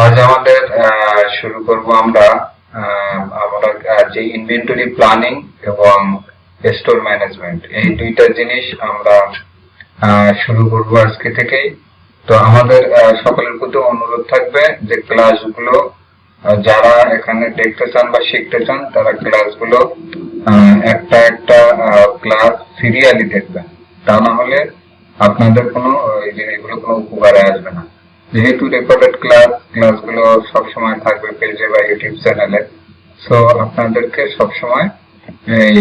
আজ আমাদের শুরু করব আমরা যে ইনভেন্টরি প্ল্যানিং এবং স্টোর ম্যানেজমেন্ট, এই দুইটা জিনিস আমরা শুরু করব আজকে থেকেই। তো আমাদের সকলের প্রতি অনুরোধ থাকবে যে ক্লাসগুলো যারা এখানে দেখতে চান বা শিখতে চান তারা ক্লাসগুলো একটা একটা ক্লাস সিরিয়ালি দেখবেন, তা না হলে আপনাদের কোনো জিনিসগুলো কোনো উপকারে আসবে না। যেহেতু রেকর্ডেড ক্লাসগুলো সবসময় থাকবে পেজে বা ইউটিউব চ্যানেলে, সো আপনাদেরকে সবসময় এই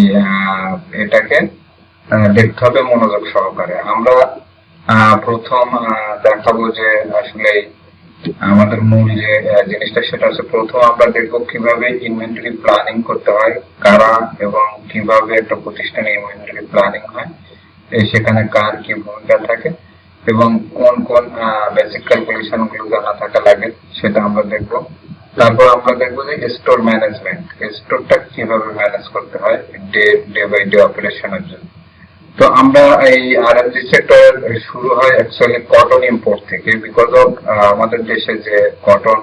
এটাকে দেখতে হবে মনোযোগ সহকারে। আমরা প্রথম দেখাবো যে আসলে আমাদের মূল যে জিনিসটা সেটা হচ্ছে, প্রথম আমরা দেখবো কিভাবে ইনভেন্টরি প্ল্যানিং করতে হয়, কারা এবং কিভাবে একটা প্রতিষ্ঠানে ইনভেন্টরি প্ল্যানিং হয়, সেখানে কার কি ভূমিকা থাকে এবং কোন কোন বেসিক ক্যালকুলেশন গুলো জানা থাকা লাগে সেটা আমরা দেখব। তারপর আমরা দেখবো যে স্টোর ম্যানেজমেন্ট, স্টোরটা কিভাবে ম্যানেজ করতে হয় ডে বাই ডে অপারেশনের জন্য। তো আমরা এই আরএমজি সেক্টর শুরু হয় অ্যাকচুয়ালি কটন ইম্পোর্ট থেকে, বিকজ অফ আমাদের দেশে যে কটন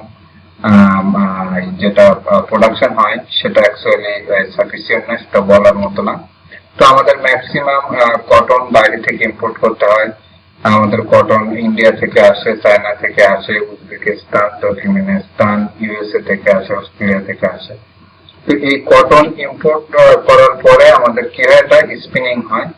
যেটা প্রোডাকশন হয় সেটা অ্যাকচুয়ালি সাফিসিয়েন্ট না, সেটা বলার মতো না। তো আমাদের ম্যাক্সিমাম কটন বাইরে থেকে ইম্পোর্ট করতে হয়। আমাদের কটন ইন্ডিয়া থেকে আসে, চায়না থেকে আসে, উজবেকিস্তান, তুর্কমেনিস্তান, ইউএসএ থেকে আসে, অস্ট্রেলিয়া থেকে আসে। তো এই কটন ইম্পোর্ট করার পরে আমাদের কি হয়, এটা স্পিনিং হয়।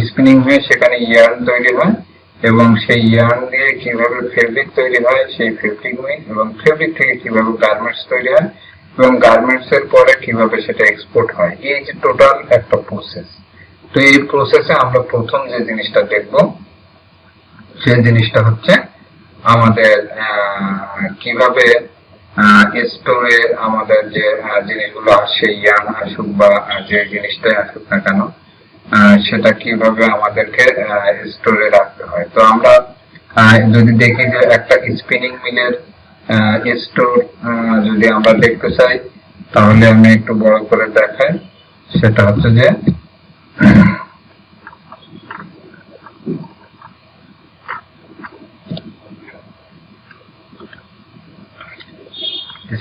স্পিনিং হয়ে সেখানে ইয়ার্ন তৈরি হয় এবং সেই ইয়ার্ন দিয়ে কিভাবে ফেব্রিক তৈরি হয়, সেই ফেব্রিক এবং ফেব্রিক থেকে কিভাবে গার্মেন্টস তৈরি হয় এবং গার্মেন্টস এর পরে কিভাবে সেটা এক্সপোর্ট হয়, এই যে টোটাল একটা প্রসেস। তো এই প্রসেসে আমরা প্রথম যে জিনিসটা দেখব সেই জিনিসটা হচ্ছে আমাদের কিভাবে স্টোরে আমাদের যে জিনিসগুলো আসে, ইয়ার্ন আসুক বা যে জিনিসটাই আসুক না কেন, সেটা কিভাবে আমাদেরকে স্টোরে রাখতে হয়। তো আমরা যদি দেখি যে একটা স্পিনিং মিলের স্টোর যদি আমরা দেখতে চাই, তাহলে আমি একটু বড় করে দেখাই। সেটা হচ্ছে যে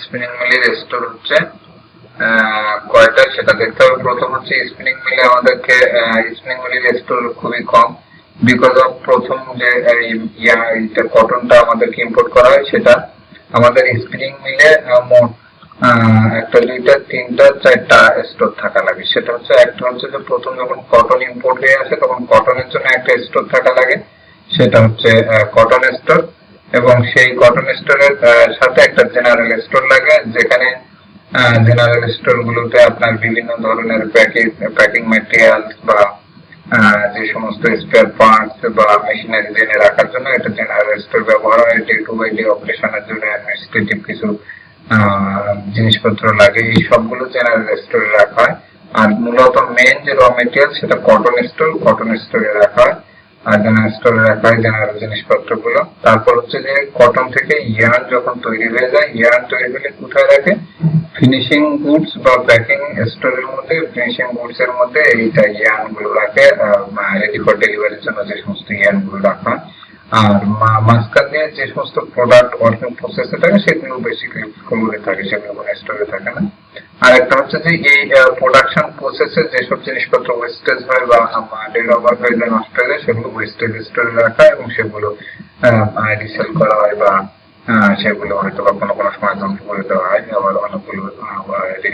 স্পিনিং মিলের স্টোর হচ্ছে কয়টা সেটা দেখতে হবে। প্রথম হচ্ছে স্পিনিং মিলে আমাদেরকে স্পিনিং মিলের স্টোর খুবই কম, বিকজ অফ প্রথম যে কটনটা আমাদেরকে ইম্পোর্ট করা হয় সেটা আমাদের স্পিনিং মিলে মোট একটা, দুইটা, তিনটা, চারটা স্টোর থাকা লাগে। সেটা হচ্ছে একটা হচ্ছে যে প্রথম যখন কটন ইম্পোর্ট হয়ে আসে তখন কটনের জন্য একটা স্টোর থাকা লাগে, সেটা হচ্ছে কটন স্টোর। এবং সেই কটন স্টোরের সাথে একটা জেনারেল স্টোর লাগে, যেখানে জেনারেল স্টোর গুলোতে আপনার বিভিন্ন ধরনের প্যাকিং ম্যাটেরিয়াল বা যে সমস্ত স্পেয়ার পার্টস বা মেশিনারি জেনে রাখার জন্য একটা জেনারেল স্টোর ব্যবহার হয়। ডে টু বাই ডে অপারেশনের জন্য অ্যাডমিনিস্ট্রেটিভ কিছু জিনিসপত্র লাগে, এই সবগুলো জেনারেল স্টোরে রাখা হয়। আর মূলত মেইন যে র মেটেরিয়াল সেটা কটন স্টোরে রাখা হয়, আর জেনারেল স্টোরে রাখা হয় জেনারেল জিনিসপত্রগুলো। তারপর হচ্ছে যে কটন থেকে ইয়ার্ন যখন তৈরি হয়ে যায়, ইয়ার্ন তৈরি হলে কোথায় রাখে, ফিনিশিং গুডস বা প্যাকিং স্টোরের মধ্যে, ফিনিশিং গুডস এর মধ্যে এইটা ইয়ার্ন গুলো রাখে রেডি ফর ডেলিভারির জন্য যে সমস্ত ইয়ার্ন গুলো রাখা হয়। আর মাঝখান দিয়ে যে সমস্ত প্রোডাক্ট ওয়ার্কিং প্রসেসে থাকে সেগুলো বেসিক্যালি ফ্লোরে থাকে, সেগুলো কোনো স্টোরে থাকে না। আর একটা হচ্ছে যে এই প্রোডাকশন প্রসেসে যেসব জিনিসপত্র ওয়েস্টেজ হয় বা ডেড ওভার হয়ে যায়, নষ্ট হয়ে যায়, সেগুলো ওয়েস্টেজ স্টোরে রাখা এবং সেগুলো রিসেল করা হয় বা সেগুলো হয়তো বা কোনো কোনো সময় ধ্বংস করে দেওয়া হয়, আবার অনেকগুলো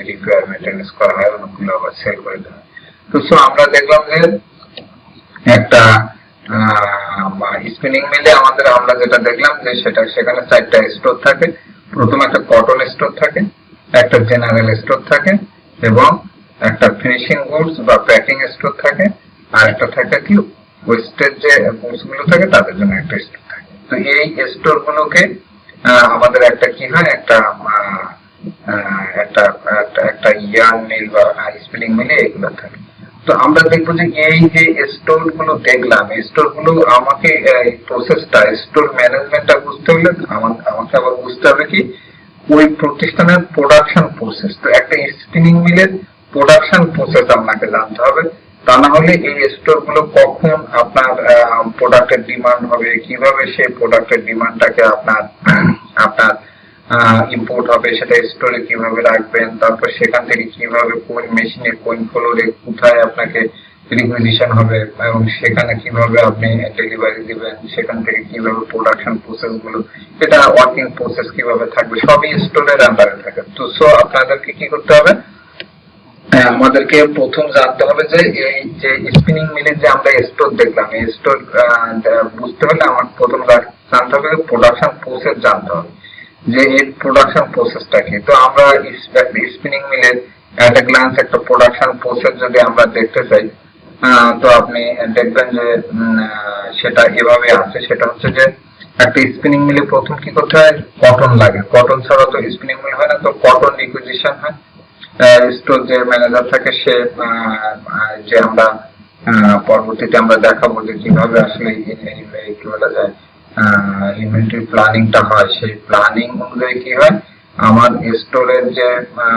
রিপেয়ার মেনটেন্যান্স করা হয়, অনেকগুলো আবার সেল করে দেওয়া হয়। তো আমরা দেখলাম যে একটা স্পিনিং মিলে আমরা যেটা দেখলাম যে সেখানে চারটা স্টোর থাকে। প্রথম একটা কটন স্টোর থাকে, একটা জেনারেল স্টোর থাকে এবং একটা ফিনিশিং গুডস বা প্যাকিং স্টোর থাকে, আর একটা থাকে কি ওয়েস্টেজ যে গুডস গুলো থাকে তাদের জন্য একটা স্টোর থাকে। তো এই স্টোর গুলোকে আমাদের একটা কি হয়, একটা ইয়ার্ন মিল বা স্পিনিং মিলে এগুলো থাকে। তো আমরা দেখবো যে এই যে স্টোর গুলো দেখলাম, স্টোর গুলো আমাকে প্রসেসটা, স্টোর ম্যানেজমেন্টটা বুঝতে হলে আমাকে আবার বুঝতে হবে কি ওই প্রতিষ্ঠানের প্রোডাকশন প্রসেস। তো একটা স্পিনিং মিলের প্রোডাকশন প্রসেস আপনাকে জানতে হবে, তা না হলে এই স্টোর গুলো কখন আপনার প্রোডাক্টের ডিমান্ড হবে, কিভাবে সেই প্রোডাক্টের ডিমান্ডটাকে আপনার ইম্পোর্ট হবে সেটা স্টোরে কিভাবে রাখবেন, তারপর সেখান থেকে কিভাবে কোন মেশিনে কোন ফ্লোরে কোথায় আপনাকে রিকুইজিশন হবে এবং সেখানে কিভাবে আপনি ডেলিভারি দিবেন, সেখান থেকে কিভাবে প্রোডাকশন প্রসেস গুলো, এটা ওয়ার্কিং প্রসেস কিভাবে থাকবে, সবই স্টোরের আন্ডারে থাকে। তো সো আপনাদেরকে কি করতে হবে, আমাদেরকে প্রথম জানতে হবে যে এই যে স্পিনিং মিলের যে আমরা স্টোর দেখলাম, এই স্টোর বুঝতে হলে আমার প্রথম জানতে হবে প্রোডাকশন প্রসেস জানতে হবে যে এই প্রোডাকশন প্রসেসটা কি। তো আমরা স্পিনিং মিলের এট এ গ্লান্স একটা প্রোডাকশন প্রসেস যদি আমরা দেখতে চাই, তো আপনি দেখবেন যে সেটা এভাবে আছে। সেটা হচ্ছে যে একটা স্পিনিং মিলে প্রথম কি করতে হয়, কটন লাগে, কটন ছাড়া তো স্পিনিং মিল হয় না, তো কটন রিকুইজিশন হয়। স্টোর যে ম্যানেজার থাকে সে যে আমরা পরবর্তীতে আমরা দেখাবো যে কিভাবে আসলে কি বলা যায় ইনভেন্টরি প্ল্যানিংটা হয়, সেই প্ল্যানিং অনুযায়ী কি হয়, আমার স্টোরের যে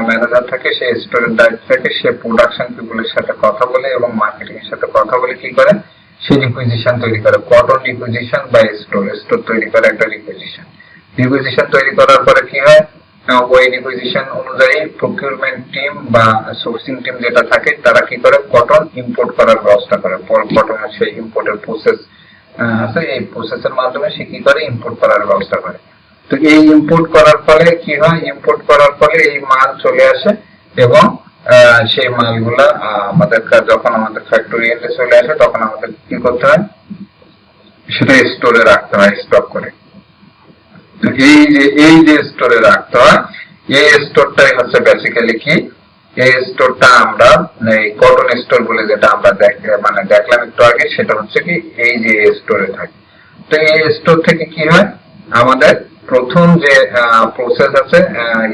ম্যানেজার থাকে সেই স্টোরের দায়িত্ব থাকে, সে প্রোডাকশন পিপলের সাথে কথা বলে এবং মার্কেটিং এর সাথে কথা বলে কি করে, সে রিকুইজিশন তৈরি করে, কটন রিকুইজিশন বা স্টোর তৈরি করে একটা রিকুইজিশন তৈরি করার পরে কি হয়, ওই রিকুইজিশন অনুযায়ী প্রকিউরমেন্ট টিম বা সোর্সিং টিম যেটা থাকে তারা কি করে, কটন ইম্পোর্ট করার ব্যবস্থা করে। কটনের সেই ইম্পোর্টের প্রসেস আছে, এই প্রসেসের মাধ্যমে সে কি করে, ইম্পোর্ট করার ব্যবস্থা করে। তো এই ইম্পোর্ট করার ফলে কি হয়, ইম্পোর্ট করার ফলে এই মাল চলে আসে এবং সেই মালগুলা আমাদের যখন আমাদের ফ্যাক্টরি এতে চলে আসে তখন আমাদের কি করতে হয়, সেটা স্টোরে রাখতে হয় স্টক করে। তো এই যে স্টোরে রাখতে হয়, এই স্টোরটাই হচ্ছে বেসিক্যালি কি, এই স্টোরটা আমরা এই কটন স্টোর বলে যেটা আমরা দেখলাম একটু আগে, সেটা হচ্ছে কি এই যে স্টোরে থাকে। তো এই স্টোর থেকে কি হয়, আমাদের প্রথম যে প্রসেস আছে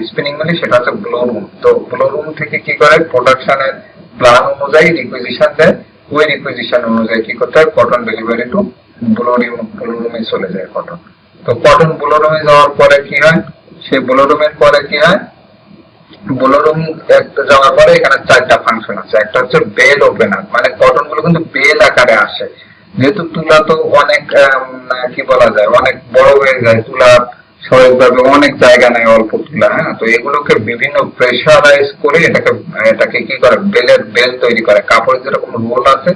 স্পিনিং মিলে সেটা হচ্ছে ব্লো রুম। তো ব্লো রুম থেকে কি করে, প্রোডাকশনের প্ল্যান অনুযায়ী রিকুইজিশন দেয়, ওই রিকুইজিশন অনুযায়ী কি করতে হয়, কটন ডেলিভারি টু ব্লো রুমে চলে যায় কটন। তো কটন ব্লো রুমে যাওয়ার পরে কি হয়, সেই ব্লো রুমের পরে কি হয়, ব্লো রুম যাওয়ার পরে এখানে 4টা ফাংশন আছে। একটা হচ্ছে বেল ওপেনার, মানে কটন গুলো কিন্তু বেল আকারে আসে, যেহেতু তুলা তো অনেক কি বলা যায় অনেক বড় হয়ে যায়, তুলা স্বাভাবিকভাবে অনেক জায়গা নেয় অল্প তুলা, হ্যাঁ, তো এগুলোকে বিভিন্ন প্রেসারাইজ করে এটাকে কি করে, বেল তৈরি করে। কাপড়ের যেরকম রোল আছে,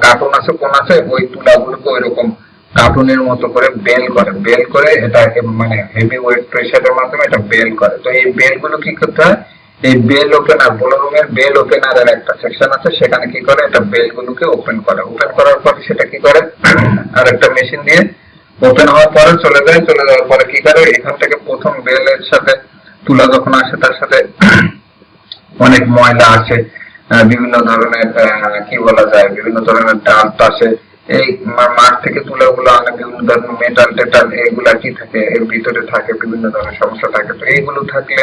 কার্টুন আছে, কোন আছে, ওই তুলাগুলোকে ওই রকম কার্টুনের মতো করে বেল করে এটা মানে হেভি ওয়েট প্রেসারের মাধ্যমে এটা বেল করে। তো এই বেলগুলো কি করতে হয়, এই বেল ওপেনার, ব্লো রুমের বেল ওপেনারের একটা সেকশন আছে, সেখানে কি করে, এটা বেলগুলোকে ওপেন করার পর সেটা কি করে, আর একটা মেশিন দিয়ে ওপেন হওয়ার পরে চলে যাওয়ার পরে কি করে, এখান থেকে প্রথম বেলের সাথে তুলা যখন আসে তার সাথে অনেক ময়লা আসে, বিভিন্ন ধরনের কি বলা যায় বিভিন্ন ধরনের ডাস্ট আসে, এই মাঠ থেকে তুলাগুলো আনে, বিভিন্ন ধরনের মেটাল টেটাল এগুলা কি থাকে এর ভিতরে থাকে, বিভিন্ন ধরনের সমস্যা থাকে। তো এইগুলো থাকলে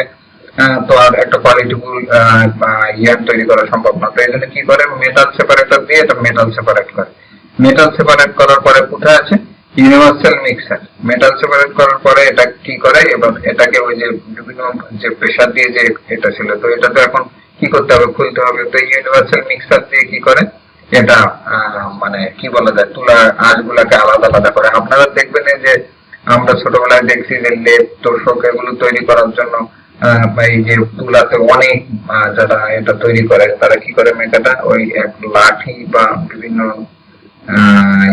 তো আর একটা কোয়ালিটিফুল ইয়ার তৈরি করা সম্ভব না। তো এই জন্য কি করে, মেটাল সেপারেটর দিয়ে এটা মেটাল সেপারেট করে। মেটাল সেপারেট করার পরে কোথায় আছে, ইউনিভার্সাল মিক্সার। মেটাল সেপারেট করার পরে এটা কি করে, এবার এটাকে ওই যে বিভিন্ন যে প্রেসার দিয়ে যে এটা ছিল, তো এটা তো এখন কি করতে হবে, খুলতে হবে। তো ইউনিভার্সাল মিক্সার দিয়ে কি করে, এটা মানে কি বলা যায়, তুলা আঁশগুলাকে আলাদা করে। আপনারা দেখবেন যে আমরা ছোটবেলায় দেখছি যে লেপ তোষক এগুলো তৈরি করার জন্য এই যে তুলাতে অনেক যারা এটা তৈরি করে তারা কি করে, মেকাটা ওই এক লাঠি বা বিভিন্ন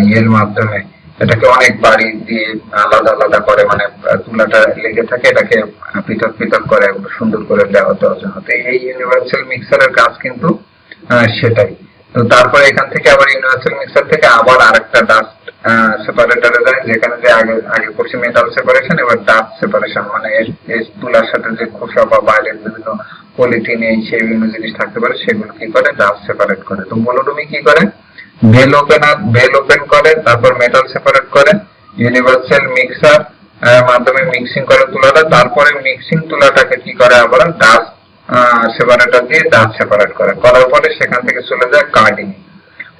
ইয়ের মাধ্যমে এটাকে অনেক বাড়ি দিয়ে আলাদা করে, মানে তুলাটা লেগে থাকে, এটাকে পৃথক করে সুন্দর করে দেওয়ার জন্য। তো এই ইউনিভার্সাল মিক্সারের কাজ কিন্তু সেটাই। তো তারপরে এখান থেকে আবার ইউনিভার্সাল মিক্সার থেকে আবার আরেকটা ডাস্ট সেপারেটরে যায়, যেখানে যে আগে করছি মেটাল সেপারেশন, এবার ডাস্ট সেপারেশন, মানে এই তুলার সাথে যে খোসা বা বাইরের বিভিন্ন পলিথিন এই সেই বিভিন্ন জিনিস থাকতে পারে সেগুলো কি করে, ডাস্ট সেপারেট করে। তো মূলরুমি কি করে, বেল ওপেন করে, তারপর মেটাল সেপারেট করে, ইউনিভার্সাল মিক্সার মাধ্যমে মিক্সিং করে তুলাটা, তারপরে মিক্সিং তুলাটাকে কি করে, আবার ডাস্ট সেপারেটর দিয়ে ডাস্ট সেপারেট করার পরে সেখান থেকে চলে যায় কার্ডিং।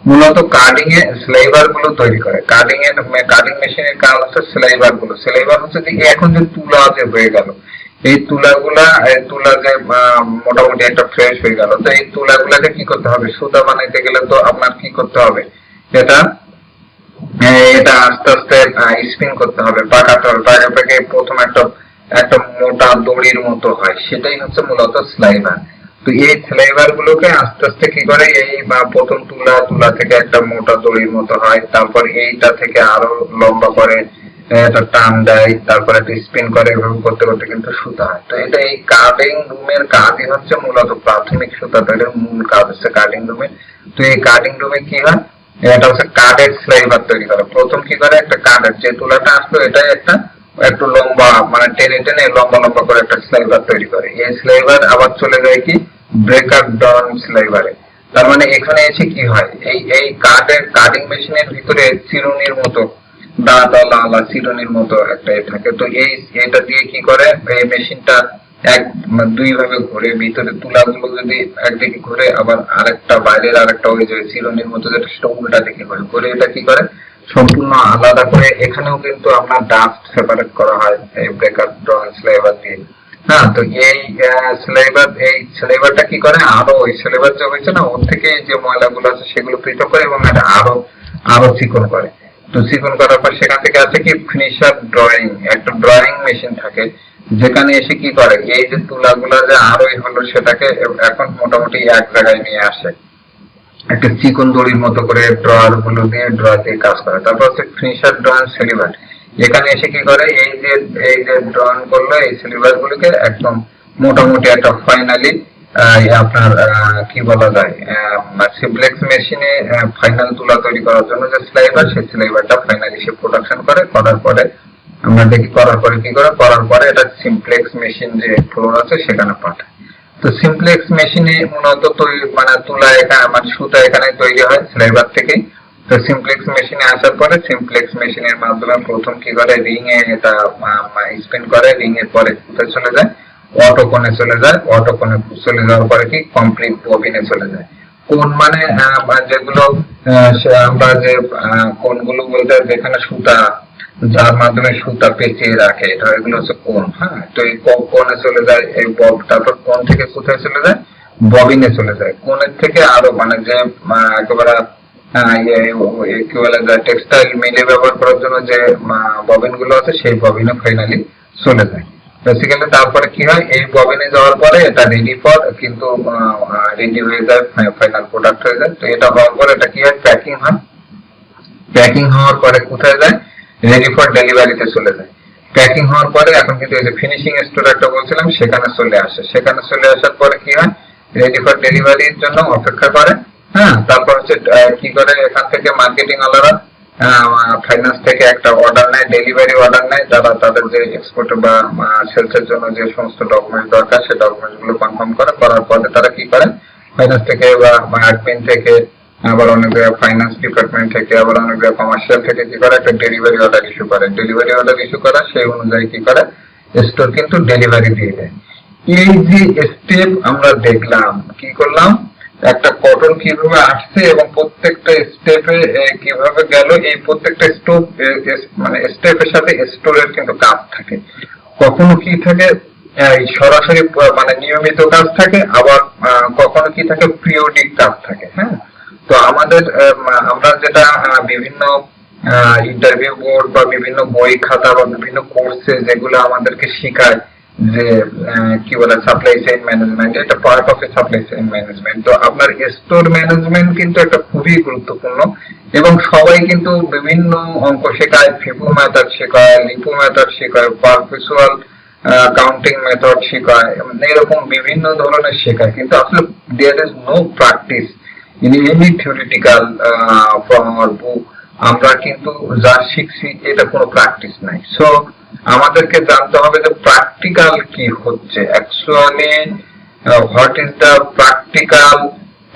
মূলত কার্ডিং এ স্লাইভার গুলো তৈরি করে। কার্ডিং মেশিনের কাজ হচ্ছে স্লাইভার হচ্ছে যে এখন যে তুলা যে হয়ে গেল, এই তুলা যে মোটামুটি একটা ফ্রেশ হয়ে গেল, তো এই তুলাগুলাকে কি করতে হবে, সুতা বানাইতে গেলে তো আপনার কি করতে হবে, এটা আস্তে আস্তে স্পিন করতে হবে, পাকাতে হবে। প্রথম একটা মোটা দড়ির মতো হয়, সেটাই হচ্ছে মূলত স্লাইভার। তো এই স্লাইভার গুলোকে আস্তে আস্তে কি করে, এই প্রথম তুলা থেকে একটা মোটা দড়ির মতো হয়, তারপর এইটা থেকে আরো লম্বা করে এটা টান দেয়, তারপরে একটা স্পিন করে, এভাবে করতে করতে কিন্তু সুতা হয়। তো এটা এই কাটিং রুমের কাজই হচ্ছে মূলত প্রাথমিক সুতা তৈরির মূল কাজ হচ্ছে কাটিং রুমের। তো এই কাটিং রুমে কি হয়, এটা হচ্ছে কাঠের স্লাইভার তৈরি করে। প্রথম কি করে, একটা কাঠের যে তুলাটা আসলো এটাই একটা একটু লম্বা মানে টেনে টেনে লম্বা লম্বা করে একটা স্লাইভার তৈরি করে। এই স্লাইভার আবার চলে যায় কি ব্রেকার ডাউন স্লাইভারে। তার মানে এখানে এসে কি হয়, এই কাঠের কাটিং মেশিনের ভিতরে চিরুনির মতো দাঁড়া চিরুনির মতো একটা থাকে। তো এটা দিয়ে কি করে, এই মেশিনটা দুই ভাবে ঘুরে, ভিতরে তুলাগুলো যদি একদিকে ঘুরে, আবার আরেকটা বাইরের আরেকটা ওই যে চিরুনির মতো যেটা সেটা উল্টা দিকে ঘুরে। এটা কি করে সম্পূর্ণ আলাদা করে। এখানেও কিন্তু আপনার ডাস্ট সেপারেট করা হয় এই ব্রেকার ডাউন স্লাইভার দিয়ে। হ্যাঁ, তো এই স্লাইভারটা কি করে, আরো ওই স্লাইভার যে হয়েছে না, ওর থেকে যে ময়লাগুলো আছে সেগুলো পৃথক করে এবং এটা আরো চিকন করে। তো চিকন করার পর সেখান থেকে আছে কি ফিনিশার ড্রয়িং, একটা ড্রয়িং মেশিন থাকে, যেখানে এসে কি করে, এই যে তুলাগুলো যে আরোই হলো সেটাকে এখন মোটামুটি এক জায়গায় নিয়ে আসে, একটা চিকন দড়ির মতো করে ড্রয়ার গুলো দিয়ে কাজ করে। তারপর হচ্ছে ফিনিশার ড্রয়িং সিলিভার, এখানে এসে কি করে, এই যে ড্রয়িং করলো এই সিলিভার গুলোকে একদম মোটামুটি একটা ফাইনালি আপনার কি বলা যায়, সিমপ্লেক্স মেশিনে ফাইনাল তুলা তৈরি করার জন্য যে স্লাইভার, সেই স্লাইভারটা ফাইনালি সে প্রোডাকশন করে। করার পরে আমরা দেখি করার পরে কি করে, করার পরে এটা সিমপ্লেক্স মেশিন যে ফ্লোর আছে সেখানে পাঠায়। তো সিমপ্লেক্স মেশিনে মূলত মানে তুলা এখানে মানে সুতা এখানে তৈরি হয় স্লাইভার থেকে। তো সিমপ্লেক্স মেশিনে আসার পরে সিমপ্লেক্স মেশিনের মাধ্যমে প্রথম কি করে, রিং এ এটা স্পিন করে, রিং এর পরে কোথায় চলে যায়, অটো কোণে চলে যায়, অটো কোণে চলে যাওয়ার পরে কি কমপ্লিট ববিনে চলে যায়। কোণ মানে যেগুলো আমরা যে কোণগুলো বলতে যেখানে সুতা, যার মাধ্যমে সুতা পেঁচিয়ে রাখে, এটা এগুলো হচ্ছে কোণ। হ্যাঁ, তো এই কোণে চলে যায় এই বব, তারপর কোণ থেকে কোথায় চলে যায়, ববিনে চলে যায়। কোণের থেকে আরো মানে যে একেবারে কি বলে যায়, টেক্সটাইল মিলে ব্যবহার করার জন্য যে ববিন গুলো আছে সেই ববিনে ফাইনালি চলে যায় বেসিক্যালি। তারপরে কি হয়, এই ববিনে যাওয়ার পরে এটা রেডি হয়ে যায়, ফাইনাল প্রোডাক্ট হয়ে যায়। তো এটা হওয়ার পরে এটা কি হয়, প্যাকিং হয়। প্যাকিং হওয়ার পরে কোথায় যায়, রেডি ফর ডেলিভারিতে চলে যায়। প্যাকিং হওয়ার পরে এখন কিন্তু এই যে ফিনিশিং স্টোর একটা বলছিলাম সেখানে চলে আসে। সেখানে চলে আসার পরে কি হয়, রেডি ফর ডেলিভারির জন্য অপেক্ষা করে। হ্যাঁ, তারপর হচ্ছে কি করে, এখান থেকে মার্কেটিং ওয়ালারা ফাইন্যান্স থেকে একটা অর্ডার নেয়, ডেলিভারি অর্ডার নেয়, যারা তাদের যে এক্সপোর্ট বা সেলসের জন্য যে সমস্ত ডকুমেন্ট দরকার সেই ডকুমেন্ট গুলো কনফার্ম করে। করার পরে তারা কি করে, ফাইন্যান্স থেকে বা অ্যাডমিন থেকে, আবার অনেক ফাইন্যান্স ডিপার্টমেন্ট থেকে, আবার অনেক কমার্শিয়াল থেকে কি করে, একটা ডেলিভারি অর্ডার ইস্যু করে। ডেলিভারি অর্ডার ইস্যু করা সেই অনুযায়ী কি করে, স্টোর কিন্তু ডেলিভারি দিয়ে দেয়। এই যে স্টেপ আমরা দেখলাম, কি করলাম, একটা কটন কিভাবে আসছে এবং প্রত্যেকটা স্টেপে কিভাবে গেল, এই প্রত্যেকটা মানে স্টেপের সাথে স্টোরের কিন্তু কাজ থাকে। কখনো কি থাকে, সরাসরি মানে নিয়মিত কাজ থাকে, আবার কখনো কি থাকে, পিরিয়ডিক কাজ থাকে। হ্যাঁ, তো আমরা যেটা বিভিন্ন ইন্টারভিউ বোর্ড বা বিভিন্ন বই খাতা বা বিভিন্ন কোর্সে যেগুলো আমাদেরকে শেখায় যে কি বলে সাপ্লাই চেইন ম্যানেজমেন্ট, এটা part of A supply chain management. তো আপনার স্টোর ম্যানেজমেন্ট কিন্তু একটা খুবই গুরুত্বপূর্ণ, এবং সবাই কিন্তু বিভিন্ন অঙ্ক শেখায়, ফিফো মেথড শেখায়, লিপো মেথড শেখায়, পারপেচুয়াল কাউন্টিং মেথড শেখায়, এরকম বিভিন্ন ধরনের শেখায়। কিন্তু আসলে there is no practice in any theoretical from our book. আমরা কিন্তু যা শিখছি এটা কোনো প্র্যাকটিস নাই। সো আমাদেরকে জানতে হবে যে প্র্যাকটিক্যাল কি হচ্ছে, actually what is the practical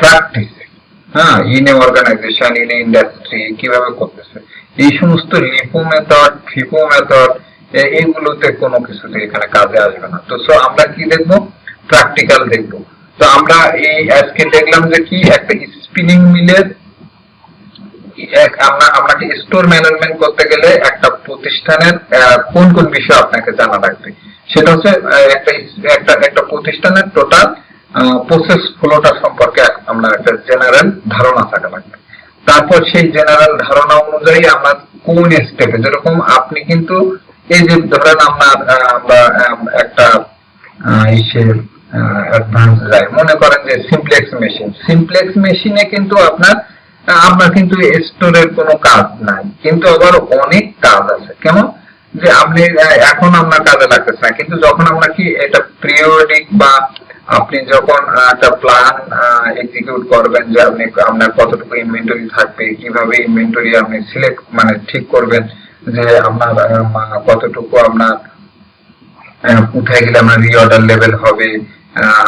practice, হ্যাঁ, in a organization, in a industry কিভাবে করতেছে। এই সমস্ত লিপো মেথড, ফিপো মেথড, এইগুলোতে কোনো কিছুতে এখানে কাজে আসবে না। তো সো আমরা কি দেখবো, প্র্যাকটিক্যাল দেখবো। তো আমরা এই আজকে দেখলাম যে কি একটা স্পিনিং মিলের আপনাকে স্টোর ম্যানেজমেন্ট করতে গেলে একটা প্রতিষ্ঠানের কোন কোন বিষয় আপনাকে জানা লাগবে, সেটা হচ্ছে একটা প্রতিষ্ঠানের টোটাল প্রসেস ফ্লোটা সম্পর্কে আমরা একটা জেনারেল ধারণা থাকা লাগবে। তারপর সেই জেনারেল ধারণা অনুযায়ী আমরা কোন স্টেপে, যেরকম আপনি কিন্তু এই যে ধরেন আমরা একটা ইসের অ্যাডভান্স যাই, মনে করেন যে সিমপ্লেক্স মেশিনে কিন্তু আপনার কিন্তু স্টোরের কোনো কাজ নাই, কিন্তু আবার অনেক কাজ আছে। কেমন যে আপনি এখন আপনার কাজে লাগতেছে না, কিন্তু যখন আপনার কি এটা পিরিয়ডিক বা আপনি যখন একটা প্ল্যান এক্সিকিউট করবেন যে আপনার কতটুকু ইনভেন্টরি থাকবে, কিভাবে ইনভেন্টরি আপনি সিলেক্ট মানে ঠিক করবেন যে আপনার কতটুকু আপনার উঠে গেলে আপনার রিঅর্ডার লেভেল হবে,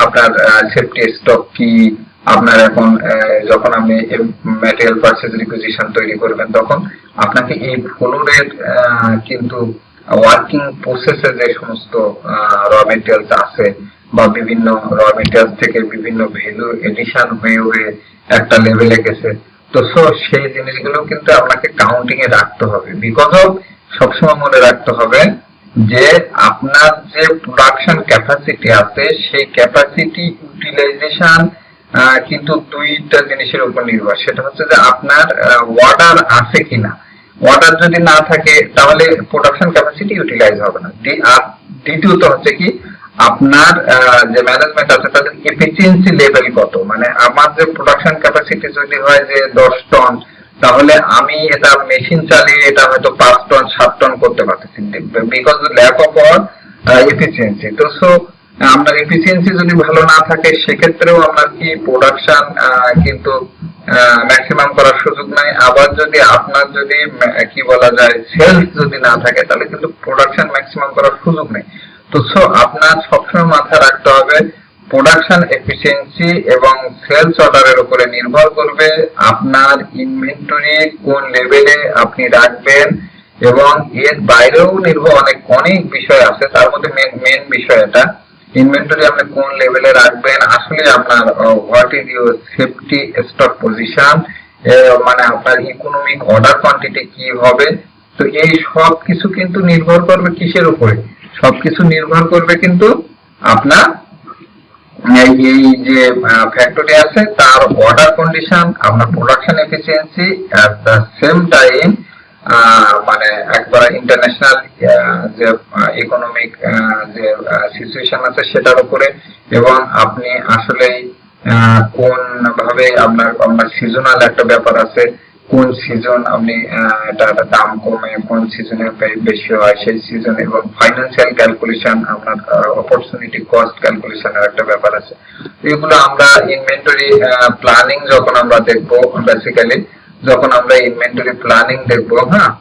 আপনার সেফটি স্টক কি, আপনার এখন যখন আপনি ম্যাটেরিয়াল পারচেজ রিকুইজিশন তৈরি করবেন তখন আপনাকে এই ফ্লোরের কিন্তু ওয়ার্কিং প্রসেসে যে সমস্ত র মেটেরিয়ালস আছে বা বিভিন্ন র মেটেরিয়ালস থেকে বিভিন্ন ভ্যালু এডিশন হয়ে একটা লেভেলে গেছে, তো সেই জিনিসগুলো কিন্তু আপনাকে কাউন্টিং এ রাখতে হবে। বিকজ অফ সবসময় মনে রাখতে হবে যে আপনার যে প্রোডাকশন ক্যাপাসিটি আছে সেই ক্যাপাসিটি ইউটিলাইজেশন কিন্তু দুইটা জিনিসের উপর নির্ভর। সেটা হচ্ছে যে আপনার অর্ডার আছে কিনা, অর্ডার যদি না থাকে তাহলে প্রোডাকশন ক্যাপাসিটি ইউটিলাইজ হবে না। আর দ্বিতীয়ত হচ্ছে কি আপনার যে ম্যানেজমেন্ট আছে তাদের এফিসিয়েন্সি লেভেল কত, মানে আমার যে প্রোডাকশন ক্যাপাসিটি যদি হয় যে 10 টন, তাহলে আমি এটা মেশিন চালিয়ে এটা হয়তো 5 টন 7 টন করতে পারতেছি, বিকজ ল্যাক অফ এফিসিয়েন্সি। তো আপনার এফিসিয়েন্সি যদি ভালো না থাকে সেক্ষেত্রেও আপনার কি প্রোডাকশন কিন্তু ম্যাক্সিমাম করার সুযোগ নাই। আবার যদি আপনার যদি কি বলা যায় সেলস যদি না থাকে তাহলে কিন্তু প্রোডাকশন ম্যাক্সিমাম করার সুযোগ নেই। তো আপনার সবসময় মাথায় রাখতে হবে প্রোডাকশন এফিসিয়েন্সি এবং সেলস অর্ডারের উপরে নির্ভর করবে আপনার ইনভেন্টরি কোন লেভেলে আপনি রাখবেন, এবং এর বাইরেও নির্ভর অনেক বিষয় আছে। তার মধ্যে মেন বিষয় এটা ইনভেন্টরি আপনি কোন লেভেলে রাখবেন, আসলে আপনার what is your safety stock position, মানে আপনার ইকোনমিক অর্ডার কোয়ান্টিটি কি হবে। তো এই সব কিছু কিন্তু নির্ভর করবে কিসের উপরে, সবকিছু নির্ভর করবে কিন্তু আপনার এই যে ফ্যাক্টরি আছে তার অর্ডার কন্ডিশন, আপনার production efficiency, at the same time মানে একবার ইন্টারন্যাশনাল যে ইকোনমিক যে সিচুয়েশন আছে সেটার উপরে, এবং আপনি আসলে কোন ভাবে আপনার সিজনাল একটা ব্যাপার আছে, কোন সিজন আপনি এটার দাম কমে, কোন সিজনে বেশি হয় সেই সিজন, এবং ফাইন্যান্সিয়াল ক্যালকুলেশন আপনার অপরচুনিটি কস্ট ক্যালকুলেশনের একটা ব্যাপার আছে। এগুলো আমরা ইনভেন্টরি প্ল্যানিং যখন আমরা দেখবো, বেসিক্যালি যখন আমরা ইনভেন্টরি প্ল্যানিং দেখবো, হ্যাঁ,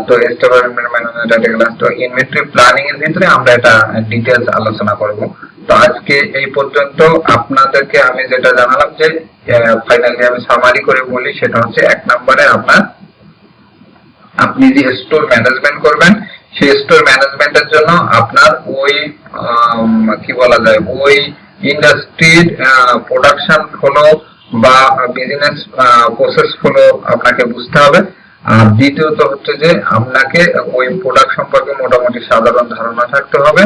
তো স্টক ম্যানেজমেন্ট তো ইনভেন্টরি প্ল্যানিং এর ভিতরে আমরা এটা ডিটেইলস আলোচনা করব। তো আজকে এই পর্যন্ত আপনাদেরকে আমি যেটা জানালাম যে ফাইনালি আমি সামারি করে বলি, সেটা হচ্ছে 1 নম্বরে আপনি যে স্টোর ম্যানেজমেন্ট করবেন সেই স্টোর ম্যানেজমেন্টের জন্য আপনার ওই কি বলা যায় ওই ইন্ডাস্ট্রির প্রোডাকশন ফ্লো বা বিজনেস প্রসেস ফ্লো আপনাকে বুঝতে হবে। আর দ্বিতীয়ত হচ্ছে যে আপনাকে ওই প্রোডাক্ট সম্পর্কে মোটামুটি সাধারণ ধারণা থাকতে হবে,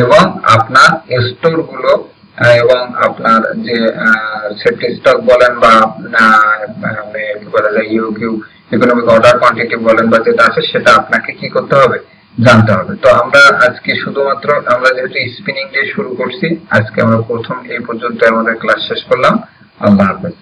এবং আপনার স্টোর গুলো এবং আপনার যে সেফটি স্টক বলেন বা কি বলা যায় ইউকিউ ইকোনমিক অর্ডার কোয়ান্টিটি বলেন বা যেটা আছে সেটা আপনাকে কি করতে হবে, জানতে হবে। তো আমরা আজকে শুধুমাত্র আমরা যেহেতু স্পিনিং দিয়ে শুরু করছি, আজকে আমরা প্রথম এই পর্যন্ত আমাদের ক্লাস শেষ করলাম। আল্লাহ হাফেজ।